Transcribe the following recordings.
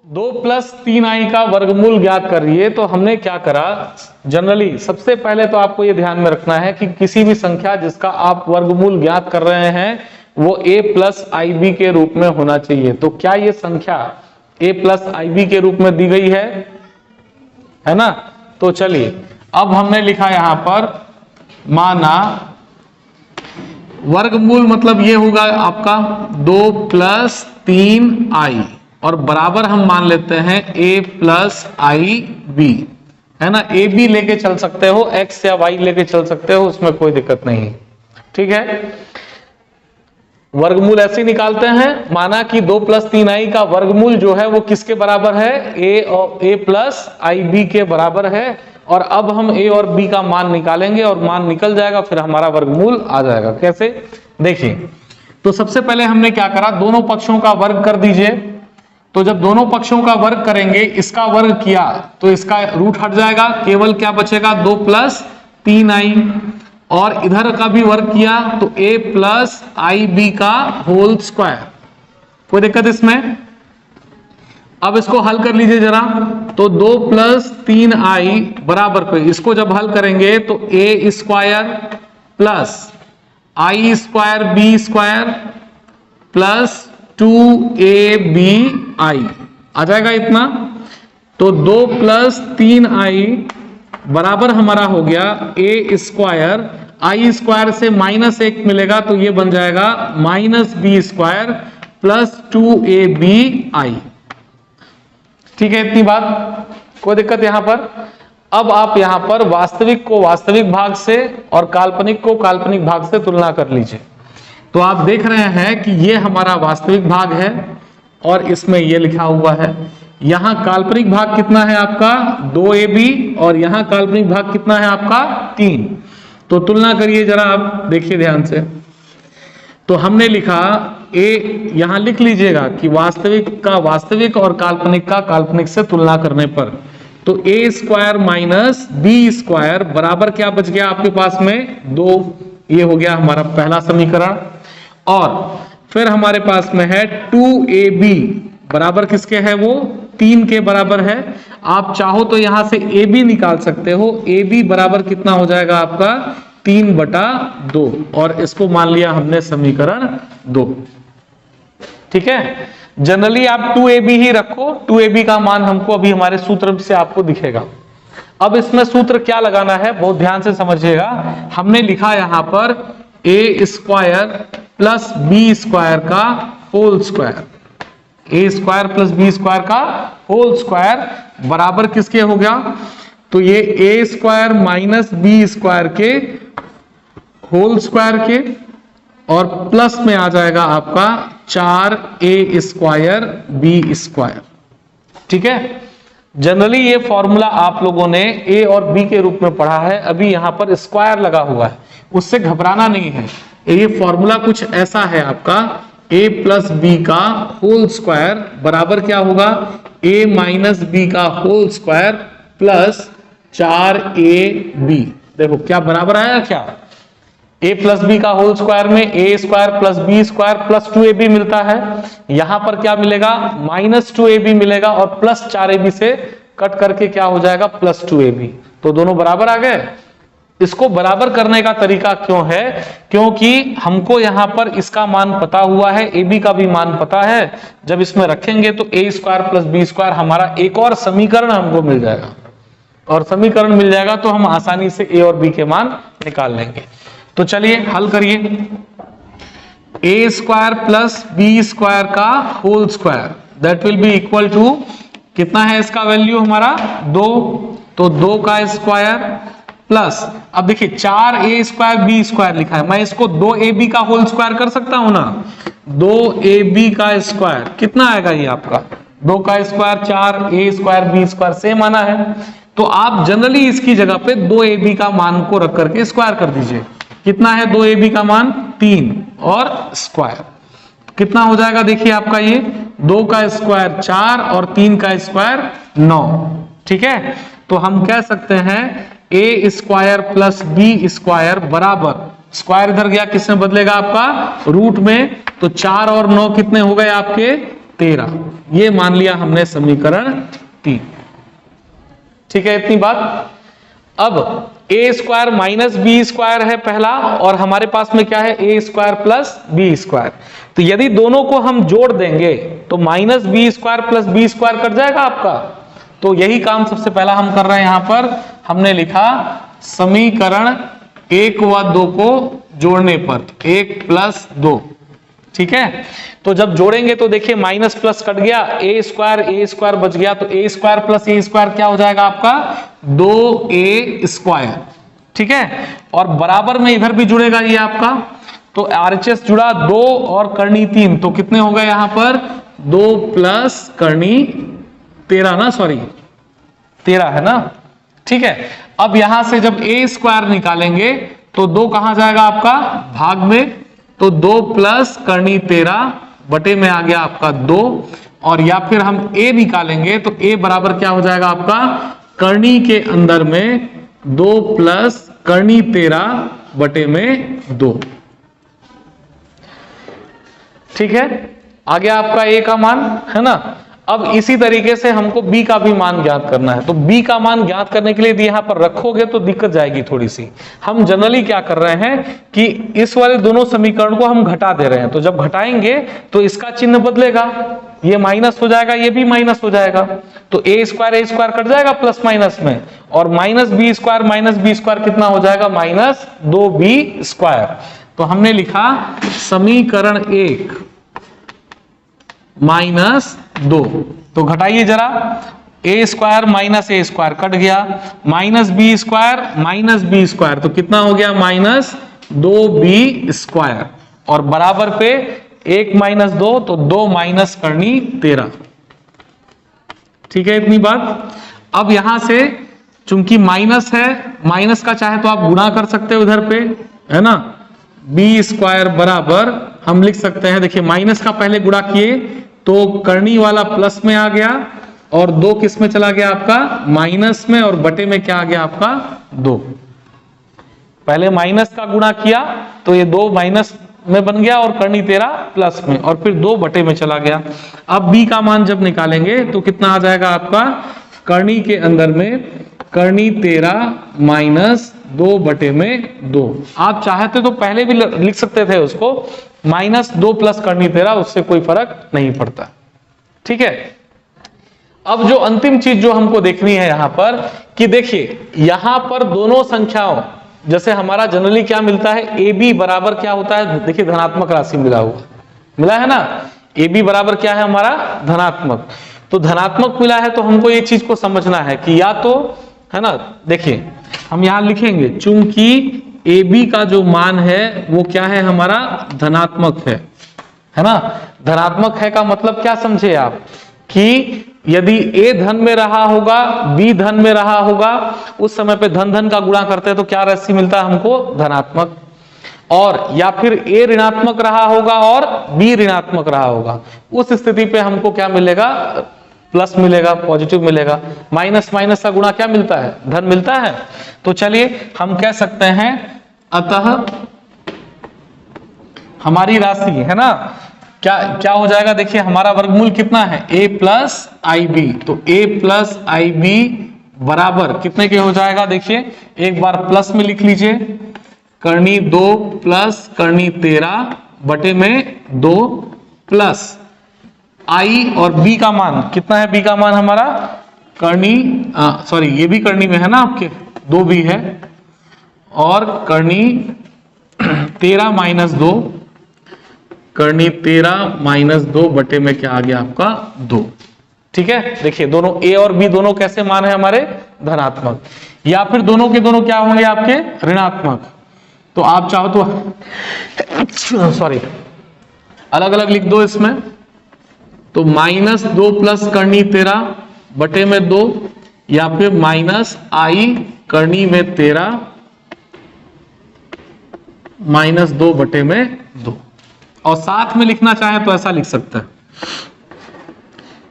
2 plus 3i का वर्गमूल ज्ञात करिए। तो हमने क्या करा, जनरली सबसे पहले तो आपको ये ध्यान में रखना है कि किसी भी संख्या जिसका आप वर्गमूल ज्ञात कर रहे हैं वो a प्लस आई बी के रूप में होना चाहिए। तो क्या ये संख्या a प्लस आई बी के रूप में दी गई है ना। तो चलिए अब हमने लिखा यहां पर माना वर्गमूल मतलब ये होगा आपका 2 प्लस 3i और बराबर हम मान लेते हैं a प्लस आई बी, है ना। ए बी लेके चल सकते हो, x या y लेके चल सकते हो, उसमें कोई दिक्कत नहीं, ठीक है। वर्गमूल ऐसे निकालते हैं, माना कि 2 प्लस 3i का वर्गमूल जो है वो किसके बराबर है, a प्लस आई बी के बराबर है। और अब हम a और b का मान निकालेंगे और मान निकल जाएगा, फिर हमारा वर्गमूल आ जाएगा। कैसे, देखिए। तो सबसे पहले हमने क्या करा, दोनों पक्षों का वर्ग कर दीजिए। तो जब दोनों पक्षों का वर्ग करेंगे, इसका वर्ग किया तो इसका रूट हट जाएगा, केवल क्या बचेगा 2 प्लस 3i। और इधर का भी वर्ग किया तो a प्लस आई बी का होल स्क्वायर। कोई दिक्कत इसमें। अब इसको हल कर लीजिए जरा। तो 2 प्लस 3i बराबर पे इसको जब हल करेंगे तो a square plus I square B square plus 2abi आ जाएगा इतना। तो 2 प्लस 3i बराबर हमारा हो गया a स्क्वायर, आई स्क्वायर से -1 मिलेगा तो ये बन जाएगा -b स्क्वायर प्लस 2abi। ठीक है, इतनी बात, कोई दिक्कत यहां पर। अब आप यहां पर वास्तविक को वास्तविक भाग से और काल्पनिक को काल्पनिक भाग से तुलना कर लीजिए। तो आप देख रहे हैं कि ये हमारा वास्तविक भाग है और इसमें ये लिखा हुआ है। यहां काल्पनिक भाग कितना है आपका 2ab और यहां काल्पनिक भाग कितना है आपका 3। तो तुलना करिए जरा, आप देखिए ध्यान से। तो हमने लिखा a, यहां लिख लीजिएगा कि वास्तविक का वास्तविक और काल्पनिक का काल्पनिक से तुलना करने पर तो a square minus B square बराबर क्या बच गया आपके पास में 2। ये हो गया हमारा पहला समीकरण। और फिर हमारे पास में है 2ab बराबर किसके है, वो 3 के बराबर है। आप चाहो तो यहां से ab निकाल सकते हो। ab बराबर कितना हो जाएगा आपका 3/2 और इसको मान लिया हमने समीकरण 2। ठीक है, जनरली आप 2ab ही रखो। 2ab का मान हमको अभी हमारे सूत्र से आपको दिखेगा। अब इसमें सूत्र क्या लगाना है बहुत ध्यान से समझिएगा। हमने लिखा यहां पर a square plus B square का whole square, a square plus B square का होल स्क्वायर बराबर किसके हो गया, तो ये a square minus B square के होल स्क्वायर के और प्लस में आ जाएगा आपका 4a स्क्वायर बी स्क्वायर। ठीक है, जनरली ये फॉर्मूला आप लोगों ने a और b के रूप में पढ़ा है, अभी यहां पर स्क्वायर लगा हुआ है, उससे घबराना नहीं है। ये फॉर्मूला कुछ ऐसा है आपका a प्लस बी का होल स्क्वायर बराबर क्या होगा a माइनस बी का होल स्क्वायर प्लस 4ab। देखो क्या बराबर आया, क्या a प्लस बी का होल स्क्वायर में a square plus B square plus 2ab मिलता है। यहां पर क्या मिलेगा -2ab मिलेगा और प्लस 4ab से कट करके क्या हो जाएगा +2ab। तो दोनों बराबर आ गए। इसको बराबर करने का तरीका क्यों है, क्योंकि हमको यहां पर इसका मान पता हुआ है, ab का भी मान पता है। जब इसमें रखेंगे तो a square plus B square हमारा एक और समीकरण हमको मिल जाएगा और समीकरण मिल जाएगा तो हम आसानी से a और b के मान निकाल लेंगे। तो चलिए हल करिए। a square plus B square का whole square that will be equal to कितना है, इसका वैल्यू हमारा 2। तो 2 का स्क्वायर प्लस, अब देखिए 4a स्क्वायर बी स्क्वायर लिखा है, मैं इसको 2ab का होल स्क्वायर कर सकता हूं ना। 2ab का स्क्वायर कितना आएगा, ये आपका 2 का square 4a square B square same आना है। तो आप जनरली इसकी जगह पे 2ab का मान को रख करके स्क्वायर कर दीजिए। कितना है 2ab का मान 3 और स्क्वायर कितना हो जाएगा, देखिए आपका ये 2 का स्क्वायर 4 और 3 का स्क्वायर 9। ठीक है, तो हम कह सकते हैं a square plus B square बराबर, स्क्वायर इधर गया किसमें बदलेगा आपका रूट में, तो 4 और 9 कितने हो गए आपके 13, ये मान लिया हमने समीकरण 3। ठीक है इतनी बात। अब A square minus B square है पहला, और हमारे पास में क्या है, A square plus B square. तो यदि दोनों को हम जोड़ देंगे तो minus B square plus B square cut जाएगा आपका। तो यही काम सबसे पहला हम कर रहे हैं। यहां पर हमने लिखा समीकरण 1 व 2 को जोड़ने पर 1 प्लस 2। ठीक है, तो जब जोड़ेंगे तो देखिए माइनस प्लस कट गया, ए स्क्वायर बच गया, तो ए स्क्वायर प्लस ए स्क्वायर क्या हो जाएगा आपका, 2a स्क्वायर। ठीक है, और बराबर में इधर भी जुड़ेगा ये आपका, तो आरएचएस जुड़ा 2 और करनी 3, तो कितने हो गए यहां पर 2 प्लस करनी 13 ना, सॉरी 13 है ना। ठीक है, अब यहां से जब ए स्क्वायर निकालेंगे तो 2 कहां जाएगा आपका भाग में, तो 2 प्लस करनी 13 बटे में आ गया आपका 2, और या फिर हम a निकालेंगे तो a बराबर क्या हो जाएगा आपका करनी के अंदर में 2 प्लस करनी 13 बटे में 2। ठीक है, आ गया आपका a का मान, है ना। अब इसी तरीके से हमको b का भी मान ज्ञात करना है। तो b का मान ज्ञात करने के लिए यदि यहां पर रखोगे तो दिक्कत जाएगी थोड़ी सी। हम जनरली क्या कर रहे हैं कि इस वाले दोनों समीकरण को हम घटा दे रहे हैं, तो जब घटाएंगे तो इसका चिन्ह बदलेगा, ये माइनस हो जाएगा, ये भी माइनस हो जाएगा, तो ए स्क्वायर कट जाएगा प्लस माइनस में, और माइनस बी स्क्वायर कितना हो जाएगा, माइनस 2b स्क्वायर। तो हमने लिखा समीकरण 1 माइनस 2, तो घटाइए जरा, ए स्क्वायर माइनस ए स्क्वायर कट गया, माइनस बी स्क्वायर तो कितना हो गया, माइनस 2b स्क्वायर, और बराबर पे 1 माइनस 2 तो 2 माइनस करनी 13। ठीक है इतनी बात। अब यहां से चूंकि माइनस है, माइनस का चाहे तो आप गुणा कर सकते हो इधर पे, है ना, बी स्क्वायर बराबर हम लिख सकते हैं, देखिए माइनस का पहले गुणा किए तो करनी वाला प्लस में आ गया, और 2 किस में चला गया आपका माइनस में, और बटे में क्या आ गया आपका 2। पहले माइनस का गुणा किया तो ये 2 माइनस में बन गया, और करनी 13 प्लस में, और फिर 2 बटे में चला गया। अब b का मान जब निकालेंगे तो कितना आ जाएगा आपका, करनी के अंदर में करनी 13 माइनस 2 बटे में 2। आप चाहते तो पहले भी लिख सकते थे उसको, माइनस 2 प्लस करनी 13, उससे कोई फर्क नहीं पड़ता। ठीक है, अब जो अंतिम चीज जो हमको देखनी है यहां पर, कि देखिए यहां पर दोनों संख्याओं, जैसे हमारा जनरली क्या मिलता है, ए बी बराबर क्या होता है, देखिए धनात्मक राशि मिला है ना, ए बी बराबर क्या है हमारा धनात्मक। तो धनात्मक मिला है तो हमको ये चीज को समझना है कि या तो, है ना, देखिए हम यहां लिखेंगे चूंकि ए बी का जो मान है वो क्या है हमारा धनात्मक है ना। धनात्मक है का मतलब क्या समझे आप, कि यदि ए धन में रहा होगा, बी धन में रहा होगा, उस समय पे धन धन का गुणा करते हैं तो क्या राशि मिलता है हमको, धनात्मक। और या फिर ए ऋणात्मक रहा होगा और बी ऋणात्मक रहा होगा, उस स्थिति पे हमको क्या मिलेगा, प्लस मिलेगा, पॉजिटिव मिलेगा। माइनस माइनस का गुणा क्या मिलता है, धन मिलता है। तो चलिए हम कह सकते हैं, अतः हमारी राशि है ना, क्या हो जाएगा, देखिए हमारा वर्गमूल कितना है, a प्लस आई बी, तो a प्लस आई बी बराबर कितने के हो जाएगा, देखिए एक बार प्लस में लिख लीजिए, करनी 2 प्लस करनी 13 बटे में 2 प्लस आई, और b का मान कितना है, b का मान हमारा करनी, सॉरी ये भी करनी में है ना आपके, 2 भी है, और करनी 13 माइनस 2, करनी 13 माइनस 2 बटे में क्या आ गया आपका 2। ठीक है, देखिए दोनों a और b दोनों कैसे मान है हमारे, धनात्मक, या फिर दोनों के दोनों क्या होंगे आपके ऋणात्मक। तो आप चाहो तो सॉरी अलग अलग लिख दो इसमें, तो माइनस 2 प्लस करनी 13 बटे में 2, या फिर माइनस आई करनी में 13 माइनस 2 बटे में 2, और साथ में लिखना चाहे तो ऐसा लिख सकते हैं,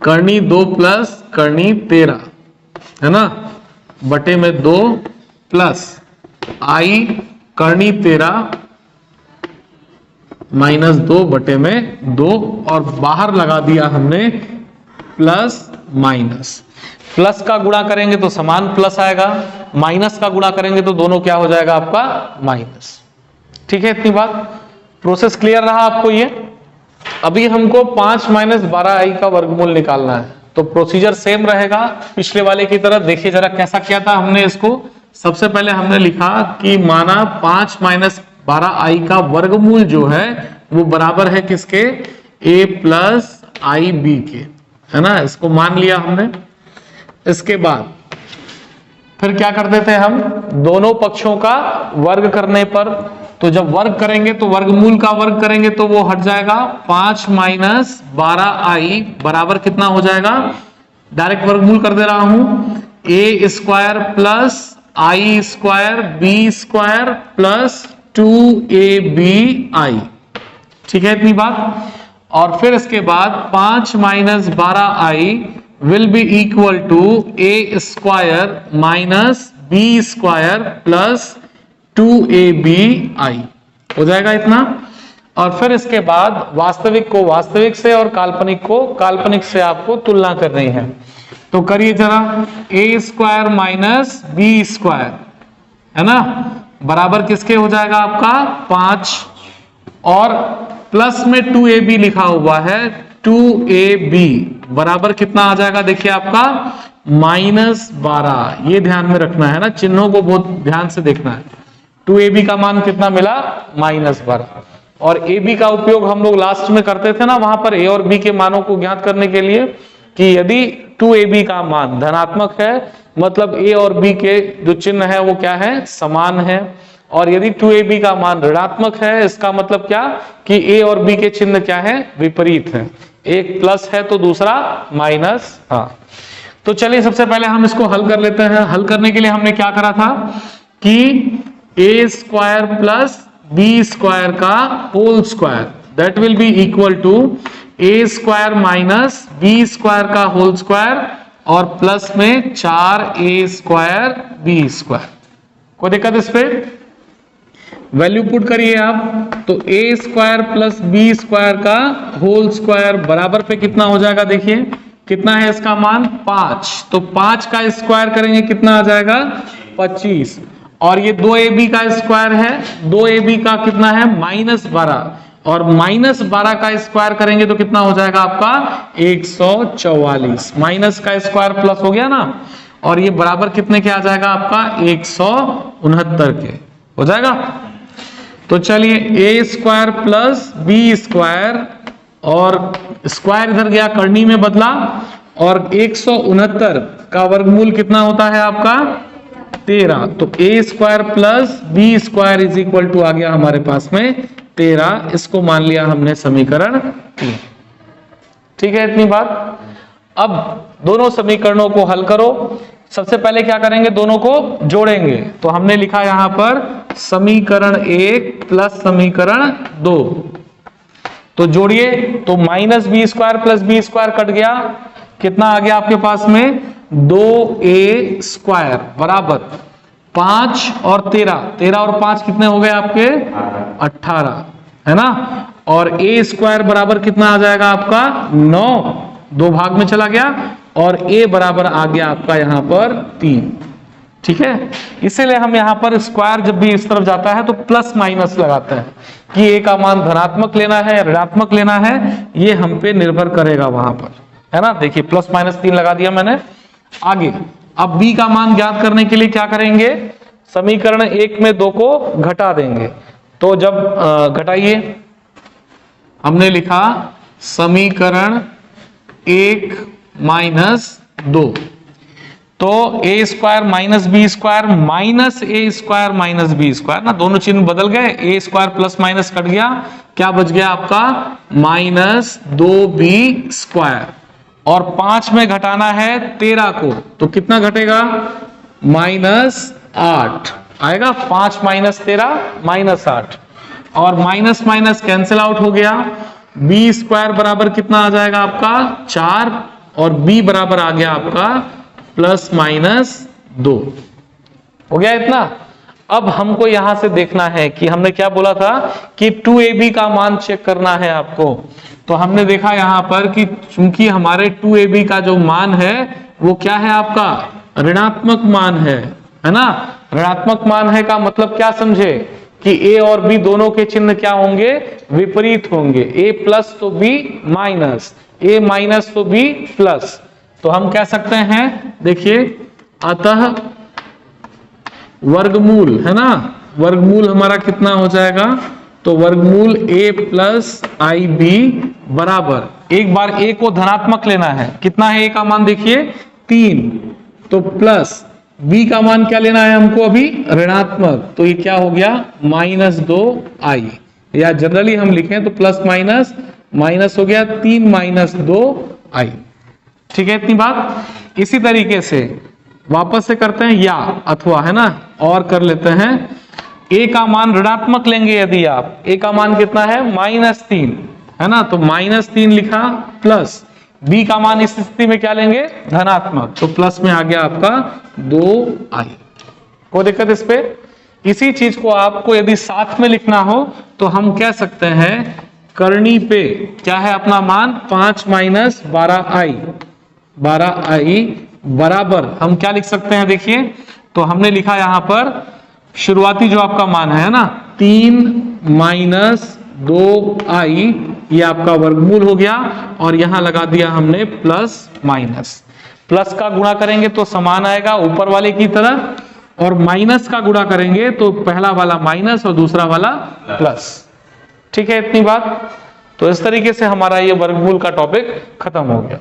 करनी 2 प्लस करनी 13 है ना, बटे में 2 प्लस आई करनी 13 -2/2 और बाहर लगा दिया हमने प्लस माइनस। प्लस का गुणा करेंगे तो समान प्लस आएगा, माइनस का गुणा करेंगे तो दोनों क्या हो जाएगा आपका माइनस। ठीक है, इतनी बात। प्रोसेस क्लियर रहा आपको ये? अभी हमको 5 - 12i का वर्गमूल निकालना है, तो प्रोसीजर सेम रहेगा पिछले वाले की तरह। देखिए जरा कैसा किया था हमने इसको। सबसे पहले हमने लिखा कि माना 5 - 12i का वर्गमूल जो है वो बराबर है किसके? a प्लस आई बी के, है ना, इसको मान लिया हमने। इसके बाद फिर क्या करते थे हम? दोनों पक्षों का वर्ग करने पर, तो जब वर्ग करेंगे तो वर्गमूल का वर्ग करेंगे तो वो हट जाएगा। 5 - 12i बराबर कितना हो जाएगा? डायरेक्ट वर्गमूल कर दे रहा हूं, a square plus I square B square plus 2abi। ठीक है, इतनी बात। और फिर इसके बाद 5 - 12i will be equal to a square minus B square plus 2abi हो जाएगा इतना। और फिर इसके बाद वास्तविक को वास्तविक से और काल्पनिक को काल्पनिक से आपको तुलना करनी है। तो करिए जरा, a square minus B square, है ना, बराबर किसके हो जाएगा आपका? 5, और प्लस में 2ab लिखा हुआ है, 2ab बराबर कितना आ जाएगा? देखिए आपका -12। ये ध्यान में रखना है ना, चिन्हों को बहुत ध्यान से देखना है। 2ab का मान कितना मिला? -12। और ab का उपयोग हम लोग लास्ट में करते थे ना, वहां पर a और b के मानों को ज्ञात करने के लिए, कि यदि 2ab का मान धनात्मक है मतलब a और b के जो चिन्ह है वो क्या है? समान है। और यदि 2ab का मान ऋणात्मक है, इसका मतलब क्या? कि a और b के चिन्ह क्या है? विपरीत है। एक प्लस है तो दूसरा माइनस। हाँ, तो चलिए सबसे पहले हम इसको हल कर लेते हैं। हल करने के लिए हमने क्या करा था कि a square plus B square का whole square, that will be equal to a square minus B square का होल स्क्वायर और प्लस में 4a स्क्वायर बी स्क्वायर। कोई दिक्कत इस पे? वैल्यू पुट करिए आप, तो a square plus B square का होल स्क्वायर बराबर पे कितना हो जाएगा? देखिए कितना है इसका मान? 5। तो 5 का स्क्वायर करेंगे कितना आ जाएगा? 25। और ये 2ab का स्क्वायर है, 2ab का कितना है? -12। और -12 का स्क्वायर करेंगे तो कितना हो जाएगा आपका? 144। माइनस का स्क्वायर प्लस हो गया ना, और ये बराबर कितने के आ जाएगा आपका? 169 के हो जाएगा। तो चलिए a square plus B square, और स्क्वायर इधर गया करनी में बदला, और 169 का वर्गमूल कितना होता है आपका? 13। तो a square plus B square is equal to आ गया हमारे पास में 13। इसको मान लिया हमने समीकरण 3। ठीक है, इतनी बात। अब दोनों समीकरणों को हल करो। सबसे पहले क्या करेंगे? दोनों को जोड़ेंगे। तो हमने लिखा यहां पर समीकरण 1 प्लस समीकरण 2। तो जोड़िए, तो -b square plus B square cut गया, कितना आ गया आपके पास में? 2a स्क्वायर बराबर 5 और 13, 13 और 5 कितने हो गए आपके? 18, है ना। और a स्क्वायर बराबर कितना आ जाएगा आपका? 9, 2 भाग में चला गया, और a बराबर आ गया आपका यहां पर 3। ठीक है, इसीलिए हम यहां पर स्क्वायर जब भी इस तरफ जाता है तो प्लस माइनस लगाते हैं कि a का मान धनात्मक लेना है या ऋणात्मक लेना है, ये हम पे निर्भर करेगा वहां पर, है ना। देखिए +-3 लगा दिया मैंने। आगे अब b का मान ज्ञात करने के लिए क्या करेंगे? समीकरण 1 में 2 को घटा देंगे। तो जब घटाइए, हमने लिखा समीकरण 1 - 2, तो a square minus B square minus a square minus B square ना, दोनों चिन्ह बदल गए, a square plus minus cut गया, क्या बच गया आपका? -2b square. और 5 में घटाना है 13 को, तो कितना घटेगा? -8 आएगा। 5 - 13 -8, और माइनस माइनस कैंसिल आउट हो गया। b स्क्वायर बराबर कितना आ जाएगा आपका? 4, और b बराबर आ गया आपका +-2 हो गया इतना। अब हमको यहां से देखना है कि हमने क्या बोला था कि 2ab का मान चेक करना है आपको। तो हमने देखा यहां पर कि चूंकि हमारे 2ab का जो मान है वो क्या है, आपका ऋणात्मक मान है ना। ऋणात्मक मान है का मतलब क्या समझे कि a और b दोनों के चिन्ह क्या होंगे, विपरीत होंगे। a प्लस तो b माइनस, a माइनस तो b प्लस। तो हम कह सकते हैं, देखिए, अतः वर्गमूल है ना, वर्गमूल हमारा कितना हो जाएगा, तो वर्गमूल a प्लस आई बी बराबर, एक बार a को धनात्मक लेना है, कितना है a का मान देखिए 3, तो प्लस b का मान क्या लेना है हमको अभी, ऋणात्मक, तो ये क्या हो गया -2i, या जनरली हम लिखें तो प्लस माइनस माइनस हो गया 3 - 2i। ठीक है इतनी बात। इसी तरीके से वापस से करते हैं या अथवा, है ना, और कर लेते हैं। a का मान ऋणात्मक लेंगे यदि आप, a का मान कितना है -3 है ना, तो -3 लिखा, प्लस b का मान इस स्थिति में क्या लेंगे, धनात्मक, तो प्लस में आ गया आपका 2i। कोई दिक्कत इस पे। इसी चीज को आपको यदि साथ में लिखना हो तो हम कह सकते हैं करनी पे क्या है अपना मान 5 - 12i बराबर, हम क्या लिख सकते हैं देखिए, तो हमने लिखा यहां पर शुरुआती जो आपका मान है ना 3 - 2i, ये आपका वर्गमूल हो गया, और यहां लगा दिया हमने प्लस माइनस। प्लस का गुणा करेंगे तो समान आएगा ऊपर वाले की तरह, और माइनस का गुणा करेंगे तो पहला वाला माइनस और दूसरा वाला प्लस। ठीक है इतनी बात। तो इस तरीके से हमारा ये वर्गमूल का टॉपिक खत्म हो गया।